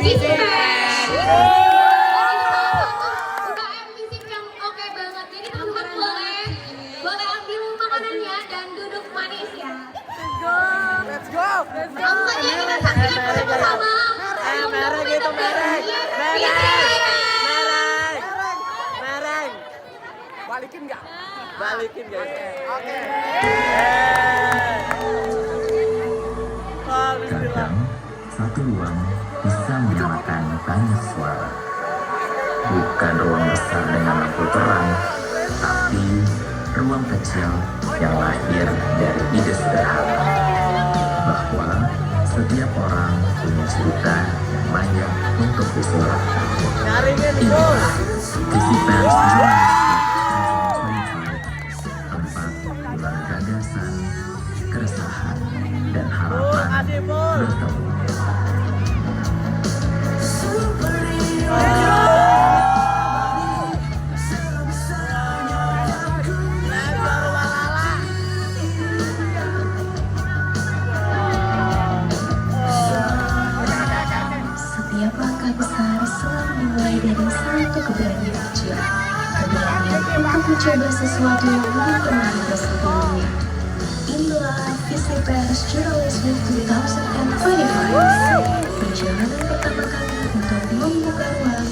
Fisik UKM fisik yang oke banget. Jadi teman-teman boleh ambil makanannya dan duduk manis ya. Let's go. Langsung aja kita saksikan bersama. Mereng itu mereng. Balikin nggak? Balikin guys. Oke. Kadang, satu ruang bisa menyalakan banyak suara. Bukan ruang besar dengan lampu terang, tapi ruang kecil yang lahir dari ide sederhana. Bahwa setiap orang punya cerita yang layak untuk disuarakan. Inilah Visi Pers tempat bulan gagasan, keresahan, dan harapan bertemu. Setiap langkah besar selalu dimulai dari satu keberanian kecil. Keberanian untuk mencoba sesuatu yang belum pernah kita sebelumnya. Inilah Visi Pers Journalist Week 2025. Perjalanan pertama kami untuk membuka ruang,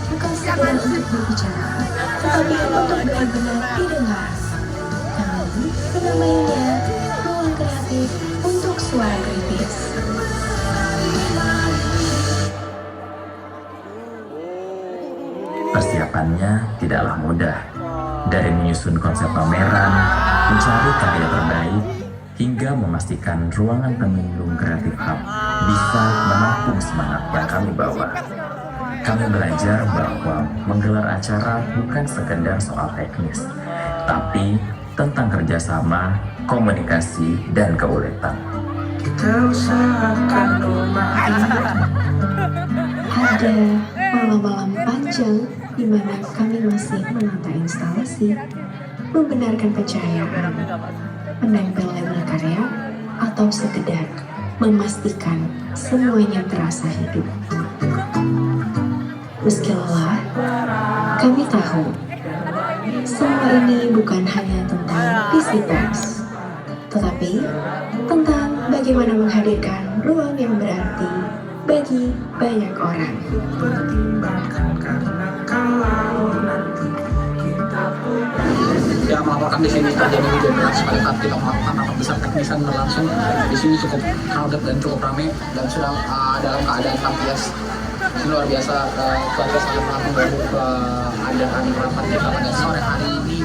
bukan sekedar untuk berbicara, tetapi untuk benar-benar didengar. Kami menamainya Ruang Kreatif untuk Suara Kritis. Persiapannya tidaklah mudah. Dari menyusun konsep pameran, mencari karya terbaik, hingga memastikan ruangan Temenggung Kreatif Hub bisa menampung semangat yang kami bawa. Kami belajar bahwa menggelar acara bukan sekedar soal teknis, tapi tentang kerjasama, komunikasi, dan keuletan. Ada malam-malam panjang di mana kami masih menata instalasi, membenarkan pencahayaan, menempel label karya, atau sekedar memastikan semuanya terasa hidup. Meski lelah, kami tahu semua ini bukan hanya tentang Visi Pers, tetapi tentang bagaimana menghadirkan ruang yang berarti bagi banyak orang. Ya, melaporkan di sini terjadi hujan deras pada saat kita melakukan rapat besar teknisan berlangsung. Di sini cukup crowded dan cukup ramai dan sudah dalam keadaan lampias. Ini luar biasa, keluarga sangat mengganggu keadaan rapat kita pada sore hari ini.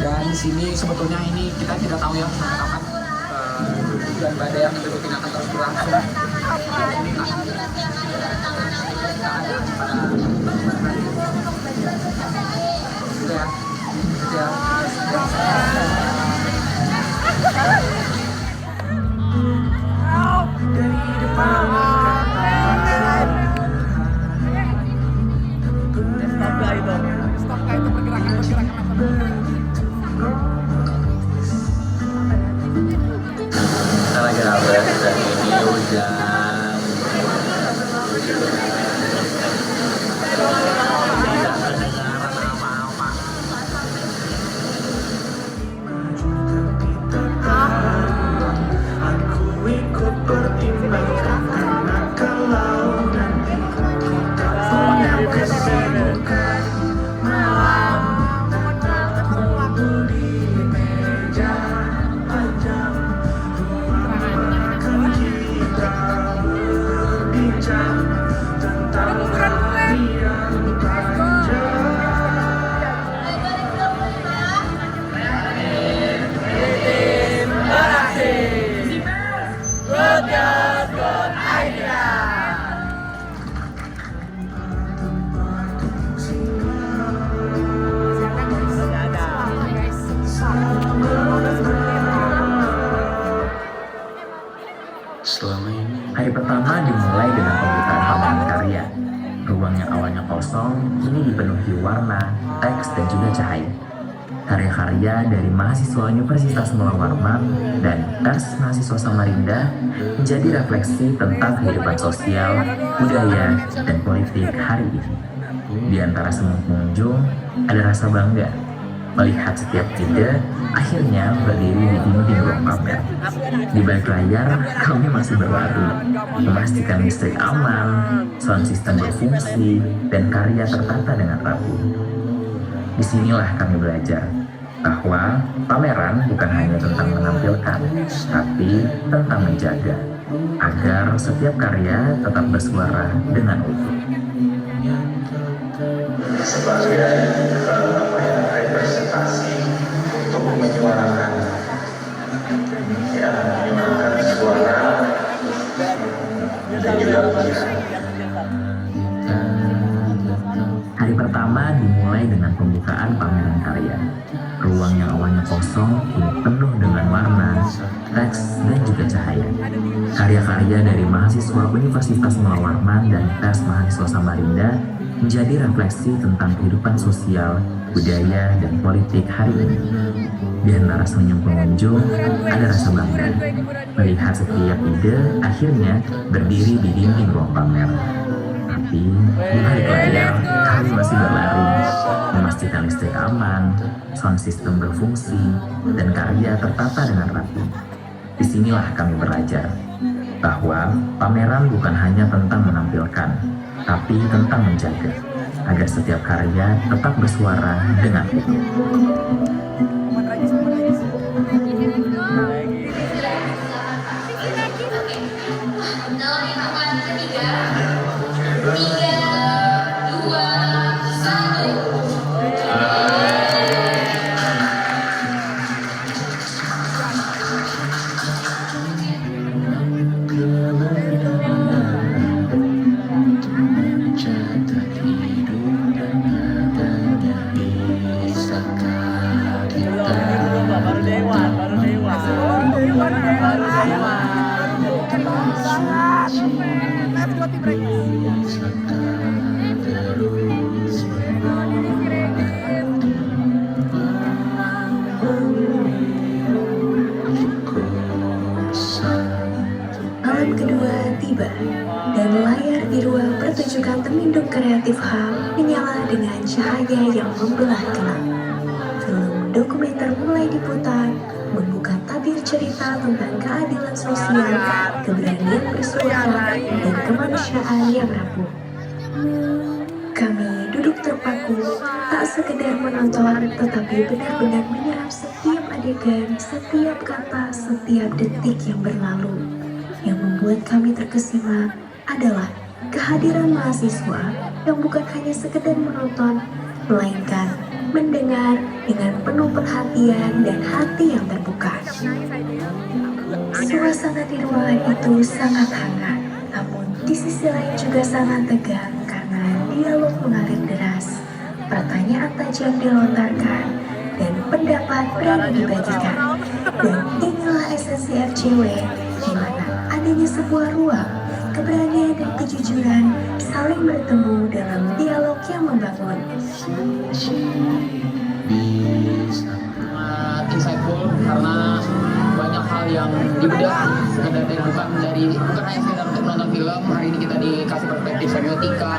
Dan di sini sebetulnya ini kita tidak tahu ya sampai kapan hujan badai yang mengikuti akan terus berlangsung. Kita lagi rame dan ini hujan. Tidak kedengaran apa-apa. Aku ikut pertimbangkan karena kalau nanti kita punya kesibukan malam, aku di meja panjang akan kita berbincang tentang hari yang panjang. Selama ini, hari pertama dimulai dengan pembukaan pameran karya. Ruang yang awalnya kosong, kini dipenuhi warna, teks, dan juga cahaya. karya-karya dari mahasiswa Universitas Mula Warman dan Pers Mahasiswa Samarinda menjadi refleksi tentang kehidupan sosial, budaya, dan politik hari ini. Di antara semua pengunjung, ada rasa bangga melihat setiap ide akhirnya berdiri di dinding ruang pamer. Di balik layar, kami masih berlari, memastikan listrik aman, sound system berfungsi, dan karya tertata dengan rapi. Disinilah kami belajar bahwa pameran bukan hanya tentang menampilkan, tapi tentang menjaga, agar setiap karya tetap bersuara dengan utuh. Sebagai representasi untuk menyuarakan suara dan juga pikiran. Hari pertama dimulai dengan pembukaan pameran karya. Ruang yang awalnya kosong kini penuh dengan warna, teks, dan juga cahaya. Karya-karya dari mahasiswa Universitas Mula Warman dan Pers Mahasiswa Samarinda menjadi refleksi tentang kehidupan sosial, budaya, dan politik hari ini. Di antara senyum pengunjung, ada rasa bangga melihat setiap ide akhirnya berdiri di dinding ruang pamer. Tapi di balik layar, kami masih berlari, memastikan listrik aman, sound system berfungsi, dan karya tertata dengan rapi. Disinilah kami belajar bahwa pameran bukan hanya tentang menampilkan, tapi tentang menjaga, agar setiap karya tetap bersuara dengan utuh. Dalam hitungan ketiga, 3, 2, Malam kedua tiba, dan layar di ruang pertunjukan Temindung Kreatif Hub menyala dengan cahaya yang membelah gelap. Film dokumenter mulai diputar, membuka tabir cerita tentang keadilan sosial, keberanian bersuara, dan kemanusiaan yang rapuh. Kami duduk terpaku, tak sekedar menonton, tetapi benar-benar menyerap setiap adegan, setiap kata, setiap detik yang berlalu. Yang membuat kami terkesima adalah kehadiran mahasiswa yang bukan hanya sekedar menonton, melainkan mendengar dengan penuh perhatian dan hati yang terbuka. Suasana di ruangan itu sangat hangat, namun di sisi lain juga sangat tegang karena dialog mengalir deras, pertanyaan tajam dilontarkan, dan pendapat berani dibagikan. Dan inilah esensi FCW, di mana adanya sebuah ruang, keberanian dan kejujuran saling bertemu dalam dialog yang membangun. Insightful karena banyak hal yang dibedah bukan hanya sekedar untuk menonton film. Hari ini kita dikasih perspektif semiotika,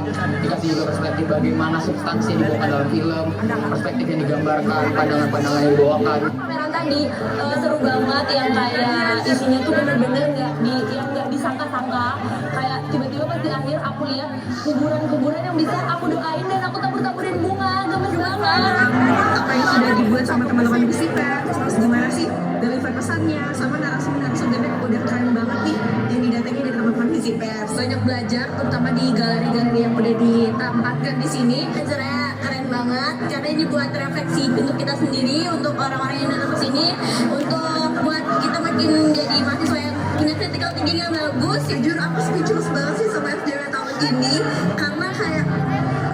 dikasih juga perspektif bagaimana substansi yang dibawakan dalam film, perspektif yang digambarkan, pandangan-pandangan yang dibawakan. pameran tadi seru banget, yang kayak isinya tuh bener-bener nggak disangka-sangka. Kayak tiba-tiba pas di akhir aku lihat kuburan-kuburan yang bisa aku doain dan aku tabur-taburin bunga, gemes banget. Apa yang sudah dibuat sama teman-teman di Visipers, terus gimana sih deliver pesannya, sama narasi-narasi udah keren banget nih yang didatengin dari teman-teman Visipers. Banyak belajar, terutama di galeri-galeri yang udah ditempatkan di sini. Acaranya keren banget karena ini buat refleksi untuk kita sendiri, untuk orang-orang yang datang ke sini, untuk buat kita makin jadi mahasiswa yang punya critical thinking yang bagus. Jujur aku speechless banget sih sama FJW tahun ini, karena kayak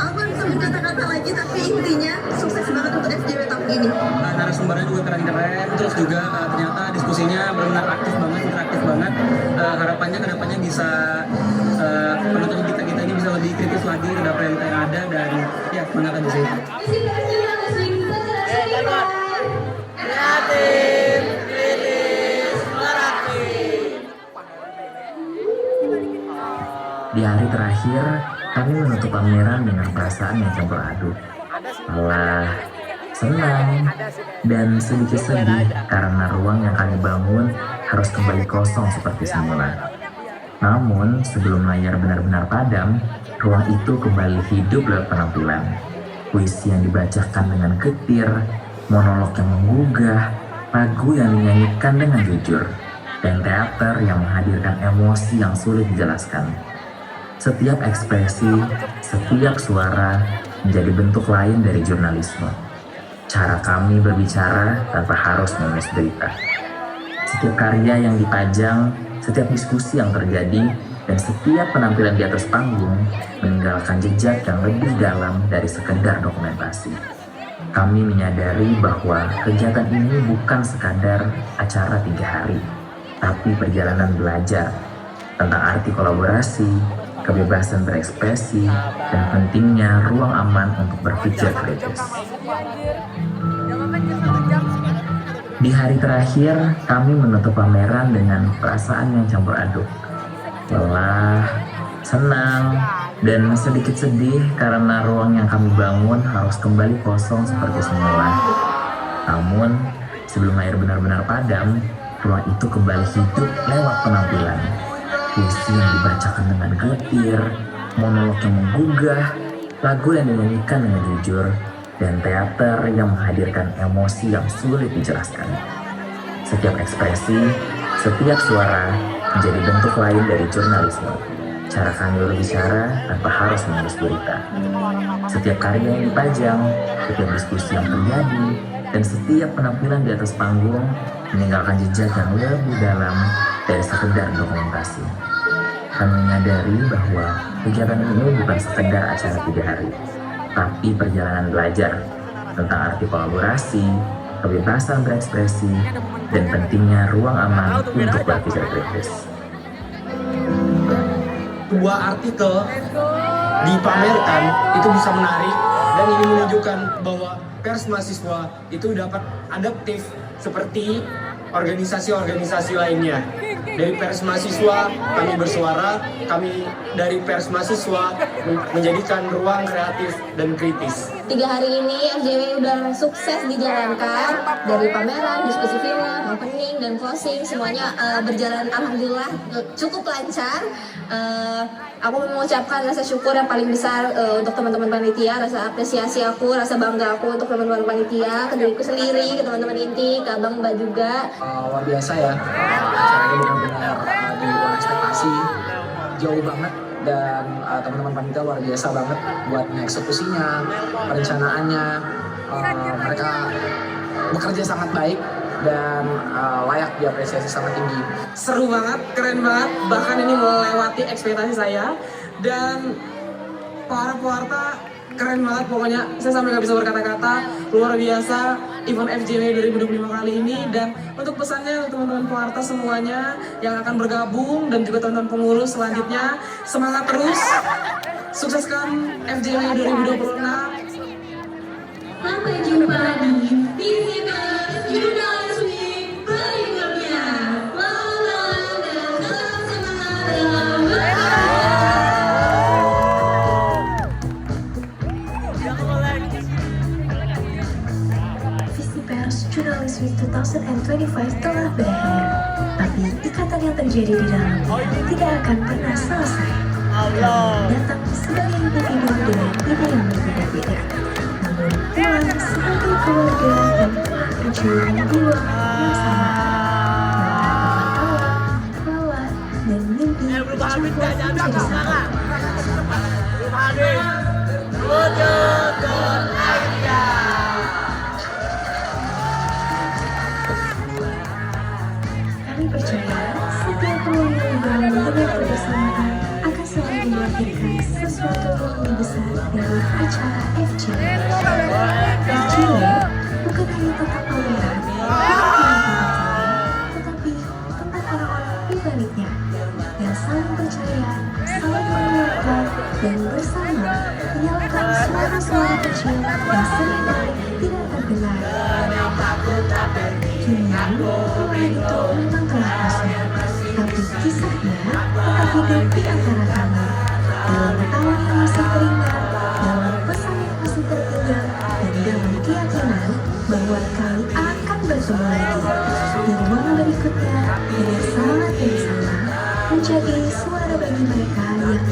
aku bisa berkata-kata lagi, tapi intinya sukses banget untuk FJW tahun ini. Narasumbernya juga keren-keren, terus juga ternyata diskusinya benar-benar aktif banget, interaktif banget. Harapannya kedepannya bisa penonton kita ini bisa lebih kritis lagi terhadap yang ada, dan ya semangat aja sih. Terima kasih. Di hari terakhir, kami menutup pameran dengan perasaan yang campur aduk. Lelah, senang, dan sedikit sedih karena ruang yang kami bangun harus kembali kosong seperti semula. Namun, sebelum layar benar-benar padam, ruang itu kembali hidup lewat penampilan. Puisi yang dibacakan dengan getir, monolog yang menggugah, lagu yang dinyanyikan dengan jujur, dan teater yang menghadirkan emosi yang sulit dijelaskan. Setiap ekspresi, setiap suara menjadi bentuk lain dari jurnalisme. Cara kami berbicara tanpa harus menulis berita. Setiap karya yang dipajang, setiap diskusi yang terjadi, dan setiap penampilan di atas panggung meninggalkan jejak yang lebih dalam dari sekedar dokumentasi. Kami menyadari bahwa kegiatan ini bukan sekadar acara 3 hari, tapi perjalanan belajar tentang arti kolaborasi, kebebasan berekspresi, dan pentingnya ruang aman untuk berpikir kritis. Di hari terakhir, kami menutup pameran dengan perasaan yang campur aduk. Lelah, senang, dan sedikit sedih karena ruang yang kami bangun harus kembali kosong seperti semula. Namun, sebelum air benar-benar padam, ruang itu kembali hidup lewat penampilan. Puisi yang dibacakan dengan getir, monolog yang menggugah, lagu yang dinyanyikan dengan jujur, dan teater yang menghadirkan emosi yang sulit dijelaskan. Setiap ekspresi, setiap suara menjadi bentuk lain dari jurnalisme. Cara kami berbicara tanpa harus menulis berita. Setiap karya yang dipajang, setiap diskusi yang terjadi, dan setiap penampilan di atas panggung meninggalkan jejak yang lebih dalam dari sekedar dokumentasi. Kami menyadari bahwa kegiatan ini bukan sekedar acara 3 hari, tapi perjalanan belajar tentang arti kolaborasi, kebebasan berekspresi, dan pentingnya ruang aman untuk berpikir kritis. Dua artikel dipamerkan itu bisa menarik dan ini menunjukkan bahwa pers mahasiswa itu dapat adaptif seperti organisasi-organisasi lainnya. Dari pers mahasiswa kami bersuara, kami dari pers mahasiswa menjadikan ruang kreatif dan kritis. 3 hari ini FJW udah sukses dijalankan, dari pameran, diskusi film, opening, dan closing semuanya berjalan alhamdulillah cukup lancar. Aku mengucapkan rasa syukur yang paling besar untuk teman-teman panitia, rasa apresiasi aku, rasa bangga aku untuk teman-teman panitia, ke diriku sendiri, ke teman-teman inti, ke Abang Mbak juga. Luar biasa ya, acaranya benar-benar di luar ekspektasi, jauh banget, dan teman-teman panitia luar biasa banget buat eksekusinya, perencanaannya. Mereka bekerja sangat baik dan layak diapresiasi sangat tinggi. Seru banget, keren banget, bahkan ini melewati ekspektasi saya, dan para pewarta keren banget pokoknya, saya sampai nggak bisa berkata-kata, luar biasa event FJW 2025 kali ini. Dan untuk pesannya untuk teman-teman pewarta semuanya yang akan bergabung dan juga teman-teman pengurus selanjutnya, semangat terus, sukseskan FJW 2026. Sampai jumpa di Visipers Jurnalis Week berikutnya. Selamat dan tetap semangat dalam Visipers Jurnalis Week 2025 telah berakhir, tapi ikatan yang terjadi di dalamnya tidak akan pernah selesai. Kami datang sebagai individu dengan ide yang berbeda-beda, namun pulang sebagai keluarga dan telah berjuang di ruang yang sama. Tawa dan mimpi bercampur menjadi satu. Kami percaya setiap ruang yang dibangun dengan kebersamaan akan selalu melahirkan sesuatu yang lebih besar dari acara FJW. FJW bukan hanya tentang pameran, tetapi tentang orang-orang di baliknya yang saling percaya, saling menguatkan, dan bersama menyalakan suara-suara kecil yang seringkali tidak terdengar. Kini, ruangan itu memang telah kosong, tapi kisahnya tetap hidup di antara kami. Dalam tawa yang masih teringat, dalam pesan yang masih tertinggal, dan dalam keyakinan bahwa kami akan bertemu lagi. Di ruangan berikutnya, dengan semangat yang sama, menjadi suara bagi mereka yang